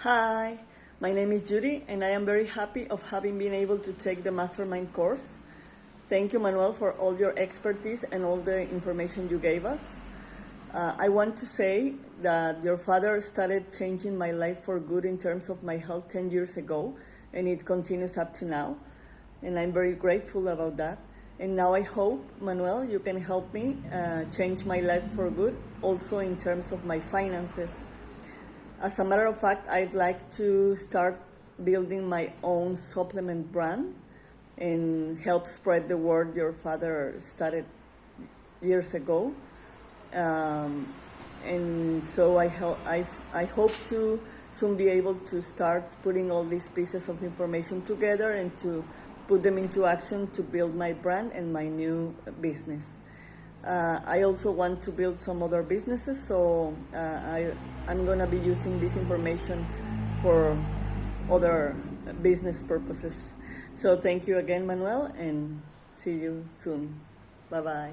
Hi, my name is Judith, and I am very happy of having been able to take the Mastermind course. Thank you, Manuel, for all your expertise and all the information you gave us. I want to say that your father started changing my life for good in terms of my health 10 years ago, and it continues up to now. And I'm very grateful about that. And now I hope, Manuel, you can help me change my life for good, also in terms of my finances. As a matter of fact, I'd like to start building my own supplement brand and help spread the word your father started years ago. And so I hope to soon be able to start putting all these pieces of information together and to put them into action to build my brand and my new business. I also want to build some other businesses, so I'm going to be using this information for other business purposes. So thank you again, Manuel, and see you soon. Bye-bye.